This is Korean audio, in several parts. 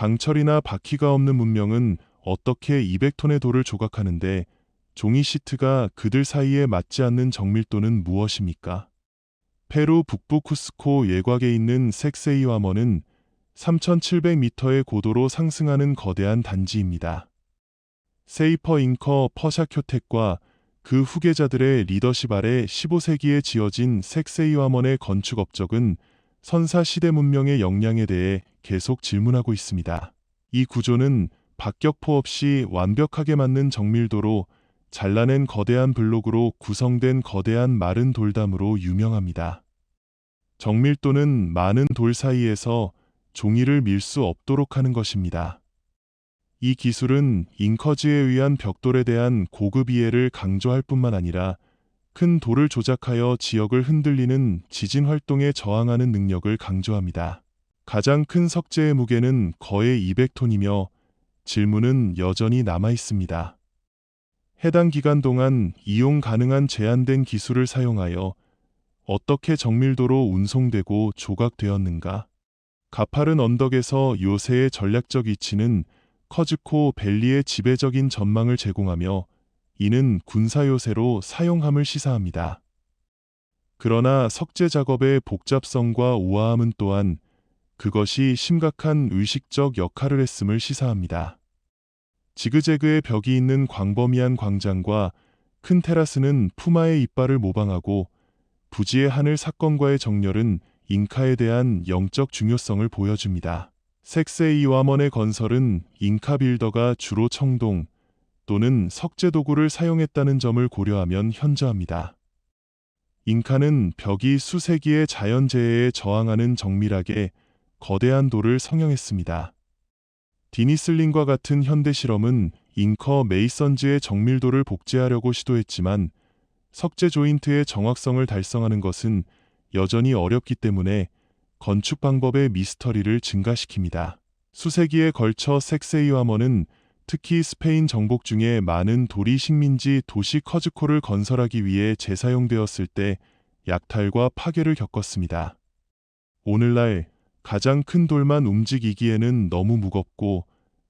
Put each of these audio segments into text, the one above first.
강철이나 바퀴가 없는 문명은 어떻게 200톤의 돌을 조각하는데 종이 시트가 그들 사이에 맞지 않는 정밀도는 무엇입니까? 페루 북부 쿠스코 예곽에 있는 색세이와머는 3,700m의 고도로 상승하는 거대한 단지입니다. 세이퍼 잉커 퍼샤쿄텍과 그 후계자들의 리더십 아래 15세기에 지어진 색세이와먼의 건축 업적은 선사 시대 문명의 역량에 대해 계속 질문하고 있습니다. 이 구조는 박격포 없이 완벽하게 맞는 정밀도로 잘라낸 거대한 블록으로 구성된 거대한 마른 돌담으로 유명합니다. 정밀도는 많은 돌 사이에서 종이를 밀 수 없도록 하는 것입니다. 이 기술은 잉커즈에 의한 벽돌에 대한 고급 이해를 강조할 뿐만 아니라 큰 돌을 조작하여 지역을 흔들리는 지진 활동에 저항하는 능력을 강조합니다. 가장 큰 석재의 무게는 거의 200톤이며 질문은 여전히 남아 있습니다. 해당 기간 동안 이용 가능한 제한된 기술을 사용하여 어떻게 정밀도로 운송되고 조각되었는가? 가파른 언덕에서 요새의 전략적 위치는 커즈코 밸리의 지배적인 전망을 제공하며 이는 군사 요새로 사용함을 시사합니다. 그러나 석재 작업의 복잡성과 우아함은 또한 그것이 심각한 의식적 역할을 했음을 시사합니다. 지그재그의 벽이 있는 광범위한 광장과 큰 테라스는 푸마의 이빨을 모방하고 부지의 하늘 사건과의 정렬은 잉카에 대한 영적 중요성을 보여줍니다. 색세이와먼의 건설은 잉카 빌더가 주로 청동 또는 석재 도구를 사용했다는 점을 고려하면 현저합니다. 잉카는 벽이 수세기의 자연재해에 저항하는 정밀하게 거대한 돌을 성형했습니다. 디니슬린과 같은 현대 실험은 잉커 메이선즈의 정밀도를 복제하려고 시도했지만 석재 조인트의 정확성을 달성하는 것은 여전히 어렵기 때문에 건축 방법의 미스터리를 증가시킵니다. 수세기에 걸쳐 색세이와머는 특히 스페인 정복 중에 많은 도리 식민지 도시 커즈코를 건설하기 위해 재사용되었을 때 약탈과 파괴를 겪었습니다. 오늘날 가장 큰 돌만 움직이기에는 너무 무겁고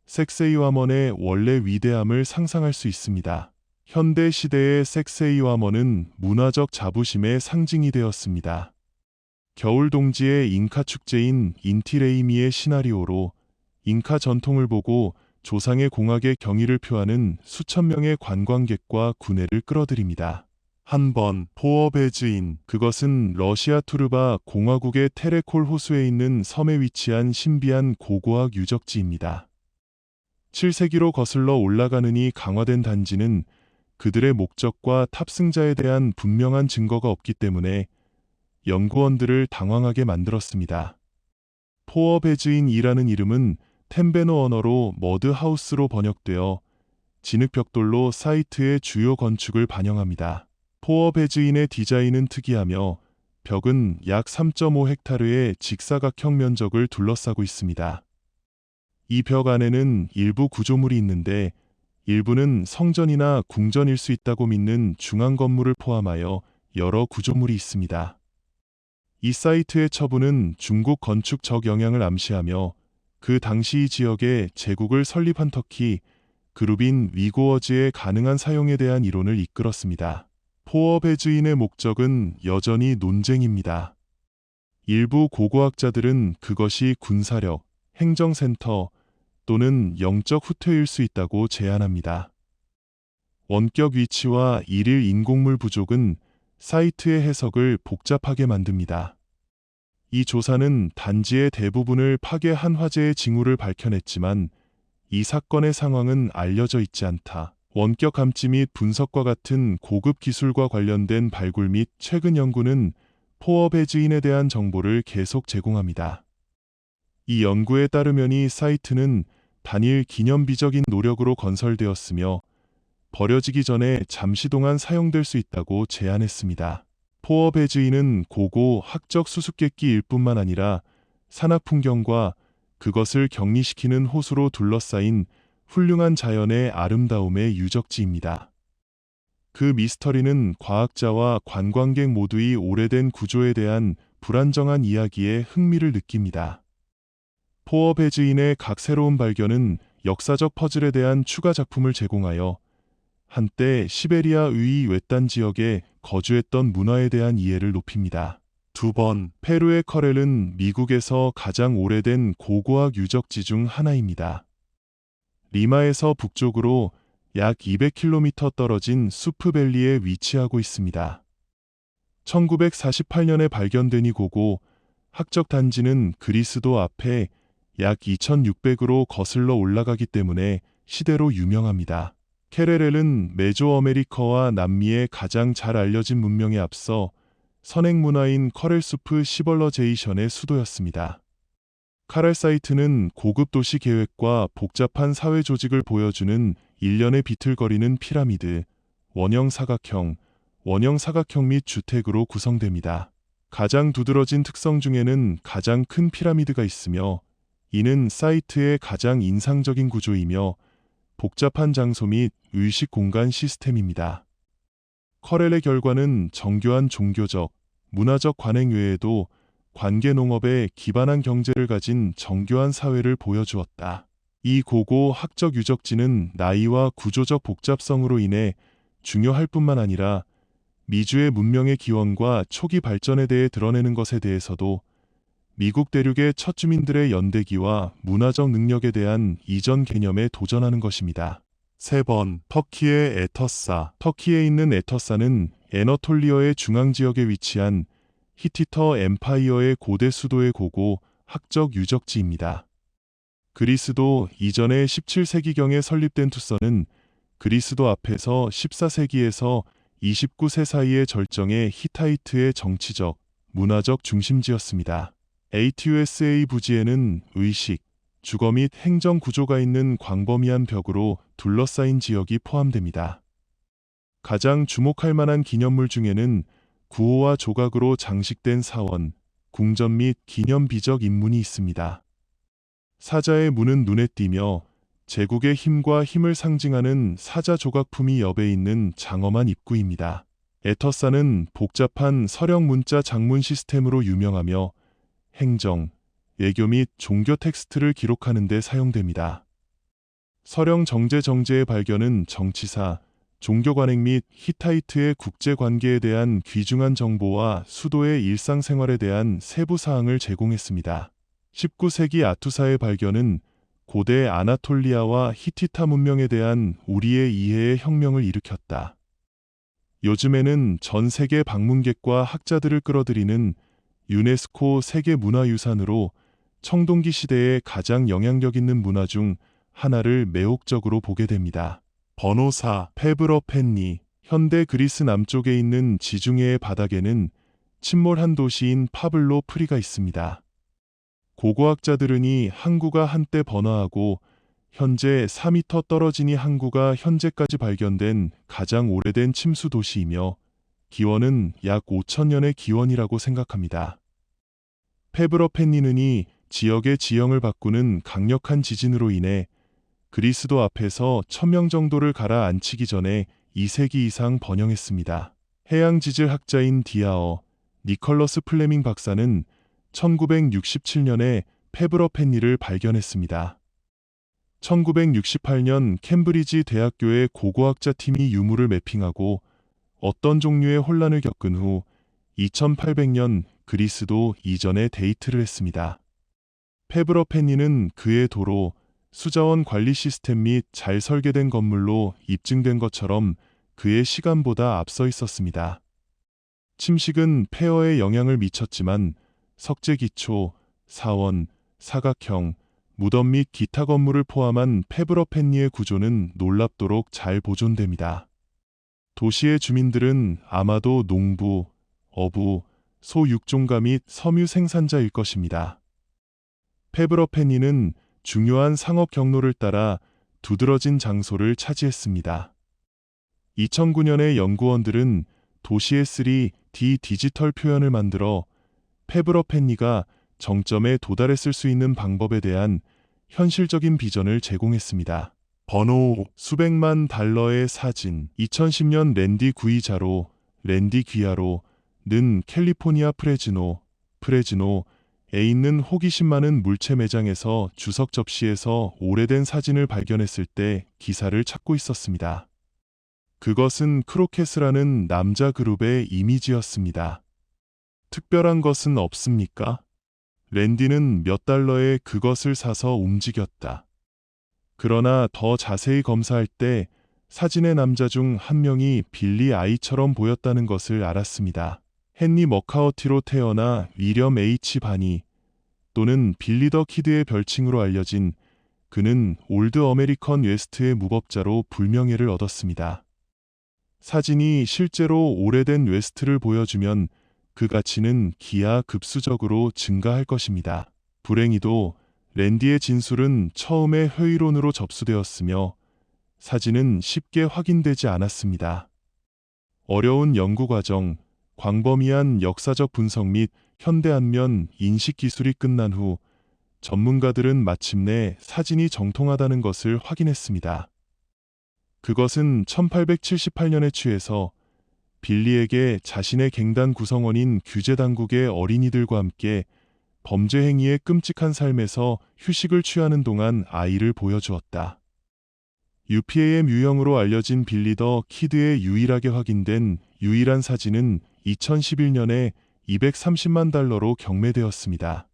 색세이와먼의 원래 위대함을 상상할 수 있습니다. 현대 시대의 색세이와먼은 문화적 자부심의 상징이 되었습니다. 겨울 동지의 잉카 축제인 인티레이미의 시나리오로 잉카 전통을 보고 조상의 공학의 경의를 표하는 수천 명의 관광객과 구내를 끌어들입니다. 한 번 포어베즈인, 그것은 러시아 투르바 공화국의 테레콜 호수에 있는 섬에 위치한 신비한 고고학 유적지입니다. 7세기로 거슬러 올라가느니 강화된 단지는 그들의 목적과 탑승자에 대한 분명한 증거가 없기 때문에 연구원들을 당황하게 만들었습니다. 포어베즈인이라는 이름은 템베노 언어로 머드하우스로 번역되어 진흙벽돌로 사이트의 주요 건축을 반영합니다. 포어베즈인의 디자인은 특이하며 벽은 약 3.5헥타르의 직사각형 면적을 둘러싸고 있습니다. 이 벽 안에는 일부 구조물이 있는데 일부는 성전이나 궁전일 수 있다고 믿는 중앙 건물을 포함하여 여러 구조물이 있습니다. 이 사이트의 처분은 중국 건축적 영향을 암시하며 그 당시 이 지역에 제국을 설립한 터키, 그룹인 위고어즈의 가능한 사용에 대한 이론을 이끌었습니다. 포어베즈인의 목적은 여전히 논쟁입니다. 일부 고고학자들은 그것이 군사력, 행정센터 또는 영적 후퇴일 수 있다고 제안합니다. 원격 위치와 일일 인공물 부족은 사이트의 해석을 복잡하게 만듭니다. 이 조사는 단지의 대부분을 파괴한 화재의 징후를 밝혀냈지만 이 사건의 상황은 알려져 있지 않다. 원격 감지 및 분석과 같은 고급 기술과 관련된 발굴 및 최근 연구는 포어베즈인에 대한 정보를 계속 제공합니다. 이 연구에 따르면 이 사이트는 단일 기념비적인 노력으로 건설되었으며 버려지기 전에 잠시 동안 사용될 수 있다고 제안했습니다. 포어베즈인은 고고 학적 수수께끼일 뿐만 아니라 산악 풍경과 그것을 격리시키는 호수로 둘러싸인 훌륭한 자연의 아름다움의 유적지입니다. 그 미스터리는 과학자와 관광객 모두의 오래된 구조에 대한 불안정한 이야기에 흥미를 느낍니다. 포어 베즈인의 각 새로운 발견은 역사적 퍼즐에 대한 추가 작품을 제공하여 한때 시베리아의 외딴 지역에 거주했던 문화에 대한 이해를 높입니다. 2번, 페루의 커렐은 미국에서 가장 오래된 고고학 유적지 중 하나입니다. 리마에서 북쪽으로 약 200km 떨어진 수프밸리에 위치하고 있습니다. 1948년에 발견된 이 고고 학적 단지는 그리스도 앞에 약 2600으로 거슬러 올라가기 때문에 시대로 유명합니다. 케레렐은 메조어메리카와 남미의 가장 잘 알려진 문명에 앞서 선행 문화인 커렐수프 시벌러제이션의 수도였습니다. 카렐 사이트는 고급 도시 계획과 복잡한 사회 조직을 보여주는 일련의 비틀거리는 피라미드, 원형 사각형 및 주택으로 구성됩니다. 가장 두드러진 특성 중에는 가장 큰 피라미드가 있으며 이는 사이트의 가장 인상적인 구조이며 복잡한 장소 및 의식 공간 시스템입니다. 커렐의 결과는 정교한 종교적, 문화적 관행 외에도 관계 농업에 기반한 경제를 가진 정교한 사회를 보여주었다. 이 고고 학적 유적지는 나이와 구조적 복잡성으로 인해 중요할 뿐만 아니라 미주의 문명의 기원과 초기 발전에 대해 드러내는 것에 대해서도 미국 대륙의 첫 주민들의 연대기와 문화적 능력에 대한 이전 개념에 도전하는 것입니다. 3번, 터키의 에터사. 터키에 있는 에터사는 애너톨리아의 중앙지역에 위치한 히티터 엠파이어의 고대 수도의 고고 학적 유적지입니다. 그리스도 이전의 17세기경에 설립된 투서는 그리스도 앞에서 14세기에서 29세 사이의 절정의 히타이트의 정치적, 문화적 중심지였습니다. ATUSA 부지에는 의식, 주거 및 행정 구조가 있는 광범위한 벽으로 둘러싸인 지역이 포함됩니다. 가장 주목할 만한 기념물 중에는 구호와 조각으로 장식된 사원, 궁전 및 기념 비적 인문이 있습니다. 사자의 문은 눈에 띄며 제국의 힘과 힘을 상징하는 사자 조각품이 옆에 있는 장엄한 입구입니다. 에터사는 복잡한 서령 문자 장문 시스템으로 유명하며 행정, 외교 및 종교 텍스트를 기록하는 데 사용됩니다. 서령 정제의 발견은 정치사, 종교 관행 및 히타이트의 국제 관계에 대한 귀중한 정보와 수도의 일상생활에 대한 세부 사항을 제공했습니다. 19세기 아투사의 발견은 고대 아나톨리아와 히티타 문명에 대한 우리의 이해의 혁명을 일으켰다. 요즘에는 전 세계 방문객과 학자들을 끌어들이는 유네스코 세계문화유산으로 청동기 시대의 가장 영향력 있는 문화 중 하나를 매혹적으로 보게 됩니다. 번호 4. 페브로펜니. 현대 그리스 남쪽에 있는 지중해의 바닥에는 침몰한 도시인 파블로 프리가 있습니다. 고고학자들은 이 항구가 한때 번화하고 현재 4m 떨어진 이 항구가 현재까지 발견된 가장 오래된 침수 도시이며 기원은 약 5000년의 기원이라고 생각합니다. 페브로펜니는 이 지역의 지형을 바꾸는 강력한 지진으로 인해 그리스도 앞에서 1000명 정도를 가라앉히기 전에 2세기 이상 번영했습니다. 해양지질 학자인 디아어, 니컬러스 플레밍 박사는 1967년에 페브로펜니를 발견했습니다. 1968년 캠브리지 대학교의 고고학자 팀이 유물을 매핑하고 어떤 종류의 혼란을 겪은 후 2800년 그리스도 이전에 데이트를 했습니다. 페브로펜니는 그의 도로, 수자원 관리 시스템 및 잘 설계된 건물로 입증된 것처럼 그의 시간보다 앞서 있었습니다. 침식은 폐허에 영향을 미쳤지만 석재 기초, 사원, 사각형, 무덤 및 기타 건물을 포함한 페브로펜니의 구조는 놀랍도록 잘 보존됩니다. 도시의 주민들은 아마도 농부, 어부, 소육종가 및 섬유 생산자일 것입니다. 페브로펜니는 중요한 상업 경로를 따라 두드러진 장소를 차지했습니다. 2009년에 연구원들은 도시의 3D 디지털 표현을 만들어 페브로펜니가 정점에 도달했을 수 있는 방법에 대한 현실적인 비전을 제공했습니다. 번호 5. 수백만 달러의 사진. 2010년 랜디 구이자로, 랜디 귀아로 는 캘리포니아 프레즈노 에 있는 호기심 많은 물체 매장에서 주석 접시에서 오래된 사진을 발견했을 때 기사를 찾고 있었습니다. 그것은 크로켓이라는 남자 그룹의 이미지였습니다. 특별한 것은 없습니까? 랜디는 몇 달러에 그것을 사서 움직였다. 그러나 더 자세히 검사할 때 사진의 남자 중 한 명이 빌리 아이처럼 보였다는 것을 알았습니다. 헨리 머카워티로 태어나 위렴 H. 바니 또는 빌리 더 키드의 별칭으로 알려진 그는 올드 어메리컨 웨스트의 무법자로 불명예를 얻었습니다. 사진이 실제로 오래된 웨스트를 보여주면 그 가치는 기하급수적으로 증가할 것입니다. 불행히도 랜디의 진술은 처음에 회의론으로 접수되었으며 사진은 쉽게 확인되지 않았습니다. 어려운 연구과정, 광범위한 역사적 분석 및 현대 안면 인식 기술이 끝난 후 전문가들은 마침내 사진이 정통하다는 것을 확인했습니다. 그것은 1878년에 취해서 빌리에게 자신의 갱단 구성원인 규제당국의 어린이들과 함께 범죄 행위의 끔찍한 삶에서 휴식을 취하는 동안 아이를 보여주었다. UPAM 유형으로 알려진 빌리 더 키드의 유일하게 확인된 유일한 사진은 2011년에 230만 달러로 경매되었습니다.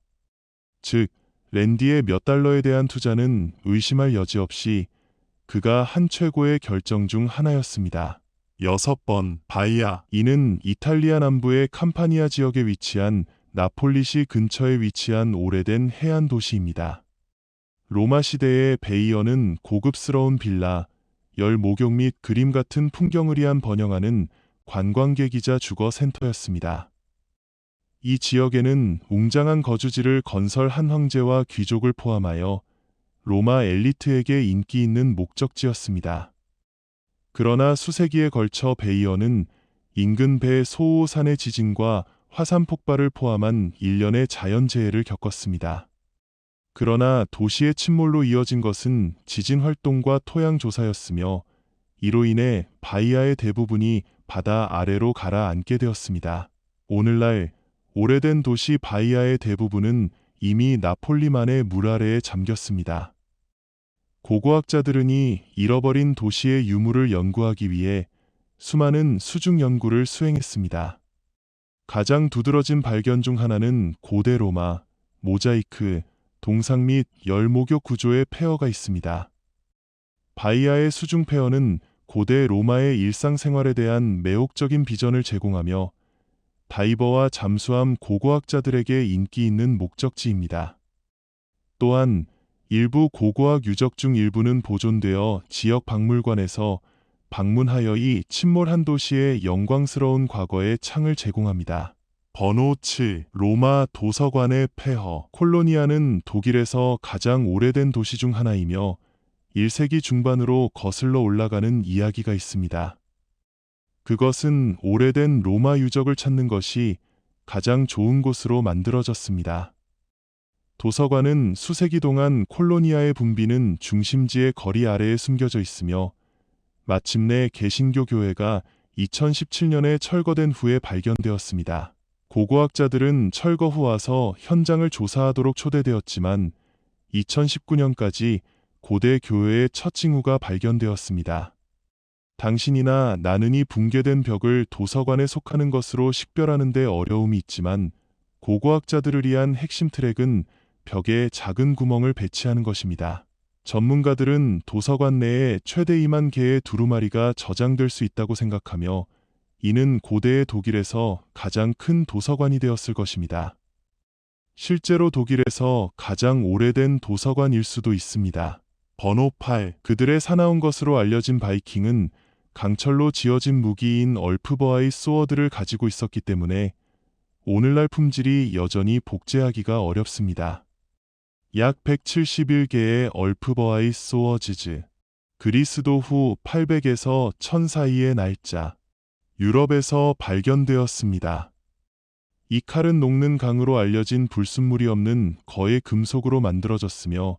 즉, 랜디의 몇 달러에 대한 투자는 의심할 여지 없이 그가 한 최고의 결정 중 하나였습니다. 6번 바이아. 이는 이탈리아 남부의 캄파니아 지역에 위치한 나폴리시 근처에 위치한 오래된 해안 도시입니다. 로마 시대의 베이어는 고급스러운 빌라, 열 목욕 및 그림 같은 풍경을 위한 번영하는 관광객이자 주거 센터였습니다. 이 지역에는 웅장한 거주지를 건설한 황제와 귀족을 포함하여 로마 엘리트에게 인기 있는 목적지였습니다. 그러나 수세기에 걸쳐 베이어는 인근 배 소호산의 지진과 화산 폭발을 포함한 일련의 자연재해를 겪었습니다. 그러나 도시의 침몰로 이어진 것은 지진 활동과 토양 조사였으며 이로 인해 바이아의 대부분이 바다 아래로 가라앉게 되었습니다. 오늘날 오래된 도시 바이아의 대부분은 이미 나폴리만의 물 아래에 잠겼습니다. 고고학자들은 이 잃어버린 도시의 유물을 연구하기 위해 수많은 수중 연구를 수행했습니다. 가장 두드러진 발견 중 하나는 고대 로마, 모자이크, 동상 및 열 목욕 구조의 폐허가 있습니다. 바이아의 수중 폐허는 고대 로마의 일상생활에 대한 매혹적인 비전을 제공하며 다이버와 잠수함 고고학자들에게 인기 있는 목적지입니다. 또한 일부 고고학 유적 중 일부는 보존되어 지역 박물관에서 방문하여 이 침몰한 도시의 영광스러운 과거의 창을 제공합니다. 번호 7. 로마 도서관의 폐허. 콜로니아는 독일에서 가장 오래된 도시 중 하나이며 1세기 중반으로 거슬러 올라가는 이야기가 있습니다. 그것은 오래된 로마 유적을 찾는 것이 가장 좋은 곳으로 만들어졌습니다. 도서관은 수세기 동안 콜로니아의 붐비는 중심지의 거리 아래에 숨겨져 있으며 마침내 개신교 교회가 2017년에 철거된 후에 발견되었습니다. 고고학자들은 철거 후 와서 현장을 조사하도록 초대되었지만 2019년까지 고대 교회의 첫 징후가 발견되었습니다. 당신이나 나는 이 붕괴된 벽을 도서관에 속하는 것으로 식별하는 데 어려움이 있지만 고고학자들을 위한 핵심 트랙은 벽에 작은 구멍을 배치하는 것입니다. 전문가들은 도서관 내에 최대 2만 개의 두루마리가 저장될 수 있다고 생각하며 이는 고대의 독일에서 가장 큰 도서관이 되었을 것입니다. 실제로 독일에서 가장 오래된 도서관일 수도 있습니다. 번호 8. 그들의 사나운 것으로 알려진 바이킹은 강철로 지어진 무기인 얼프버아의 소어드를 가지고 있었기 때문에 오늘날 품질이 여전히 복제하기가 어렵습니다. 약 171개의 얼프버아의 소어지즈. 그리스도 후 800에서 1000 사이의 날짜. 유럽에서 발견되었습니다. 이 칼은 녹는 강으로 알려진 불순물이 없는 거의 금속으로 만들어졌으며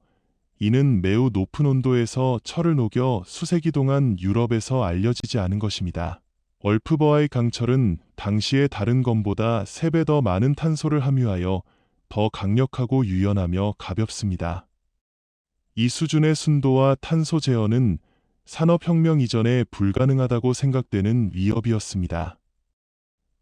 이는 매우 높은 온도에서 철을 녹여 수세기 동안 유럽에서 알려지지 않은 것입니다. 얼프버아의 강철은 당시의 다른 검보다 3배 더 많은 탄소를 함유하여 더 강력하고 유연하며 가볍습니다. 이 수준의 순도와 탄소 제어는 산업혁명 이전에 불가능하다고 생각되는 위협이었습니다.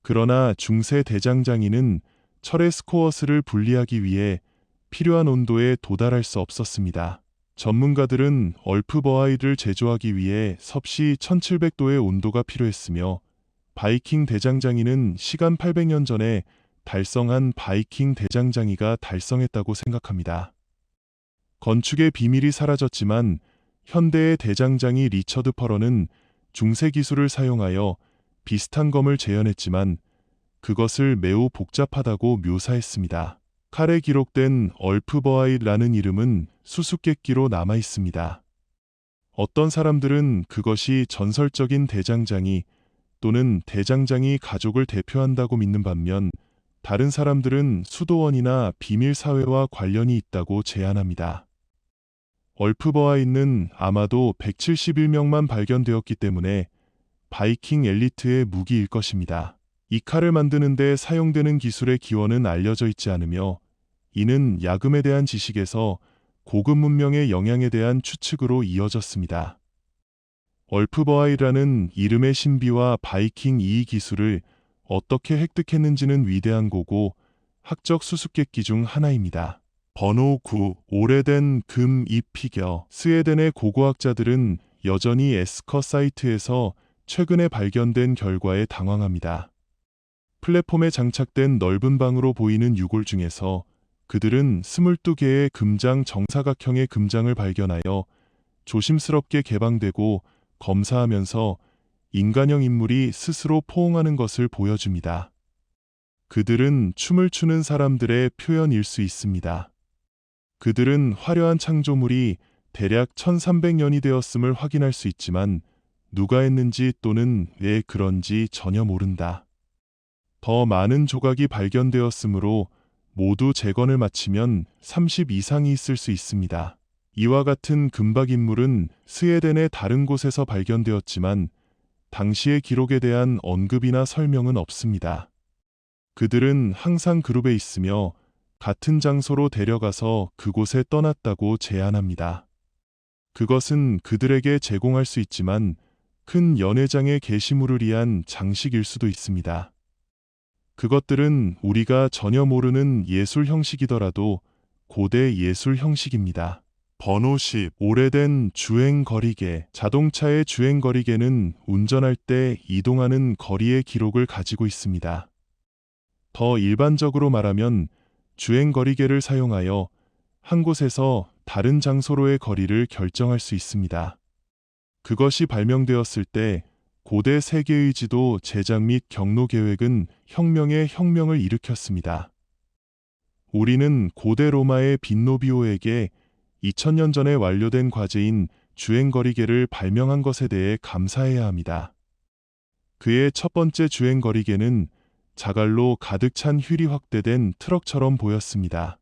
그러나 중세 대장장이는 철의 스코어스를 분리하기 위해 필요한 온도에 도달할 수 없었습니다. 전문가들은 얼프버하이를 제조하기 위해 섭씨 1700도의 온도가 필요했으며 바이킹 대장장이는 시간 800년 전에 달성한 바이킹 대장장이가 달성했다고 생각합니다. 건축의 비밀이 사라졌지만 현대의 대장장이 리처드 퍼런은 중세 기술을 사용하여 비슷한 검을 재현했지만 그것을 매우 복잡하다고 묘사했습니다. 칼에 기록된 얼프버하이라는 이름은 수수께끼로 남아 있습니다. 어떤 사람들은 그것이 전설적인 대장장이 또는 대장장이 가족을 대표한다고 믿는 반면 다른 사람들은 수도원이나 비밀 사회와 관련이 있다고 제안합니다. 얼프버하이는 아마도 171명만 발견되었기 때문에 바이킹 엘리트의 무기일 것입니다. 이 칼을 만드는 데 사용되는 기술의 기원은 알려져 있지 않으며 이는 야금에 대한 지식에서 고급 문명의 영향에 대한 추측으로 이어졌습니다. 얼프버하이라는 이름의 신비와 바이킹 이 기술을 어떻게 획득했는지는 위대한 고고 학적 수수께끼 중 하나입니다. 번호 9. 오래된 금 잎 피겨. 스웨덴의 고고학자들은 여전히 에스커 사이트에서 최근에 발견된 결과에 당황합니다. 플랫폼에 장착된 넓은 방으로 보이는 유골 중에서 그들은 22개의 금장 정사각형의 금장을 발견하여 조심스럽게 개방되고 검사하면서 인간형 인물이 스스로 포옹하는 것을 보여줍니다. 그들은 춤을 추는 사람들의 표현일 수 있습니다. 그들은 화려한 창조물이 대략 1300년이 되었음을 확인할 수 있지만 누가 했는지 또는 왜 그런지 전혀 모른다. 더 많은 조각이 발견되었으므로 모두 재건을 마치면 30 이상이 있을 수 있습니다. 이와 같은 금박 인물은 스웨덴의 다른 곳에서 발견되었지만 당시의 기록에 대한 언급이나 설명은 없습니다. 그들은 항상 그룹에 있으며 같은 장소로 데려가서 그곳에 떠났다고 제안합니다. 그것은 그들에게 제공할 수 있지만 큰 연회장의 게시물을 위한 장식일 수도 있습니다. 그것들은 우리가 전혀 모르는 예술 형식이더라도 고대 예술 형식입니다. 번호 10. 오래된 주행거리계. 자동차의 주행거리계는 운전할 때 이동하는 거리의 기록을 가지고 있습니다. 더 일반적으로 말하면 주행거리계를 사용하여 한 곳에서 다른 장소로의 거리를 결정할 수 있습니다. 그것이 발명되었을 때 고대 세계의 지도 제작 및 경로 계획은 혁명의 혁명을 일으켰습니다. 우리는 고대 로마의 빈노비오에게 2000년 전에 완료된 과제인 주행거리계를 발명한 것에 대해 감사해야 합니다. 그의 첫 번째 주행거리계는 자갈로 가득 찬 휠이 확대된 트럭처럼 보였습니다.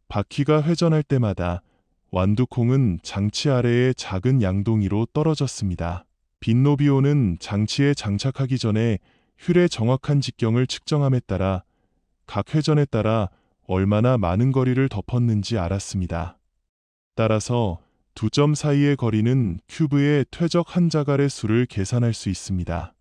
바퀴가 회전할 때마다 완두콩은 장치 아래의 작은 양동이로 떨어졌습니다. 빈노비오는 장치에 장착하기 전에 휠의 정확한 직경을 측정함에 따라 각 회전에 따라 얼마나 많은 거리를 덮었는지 알았습니다. 따라서 두 점 사이의 거리는 큐브의 퇴적 한 자갈의 수를 계산할 수 있습니다.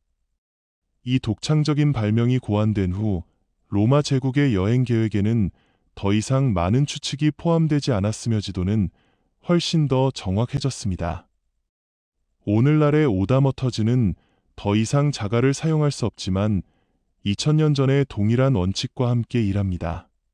이 독창적인 발명이 고안된 후 로마 제국의 여행 계획에는 더 이상 많은 추측이 포함되지 않았으며 지도는 훨씬 더 정확해졌습니다. 오늘날의 오다머터즈는 더 이상 자갈을 사용할 수 없지만 2000년 전의 동일한 원칙과 함께 일합니다.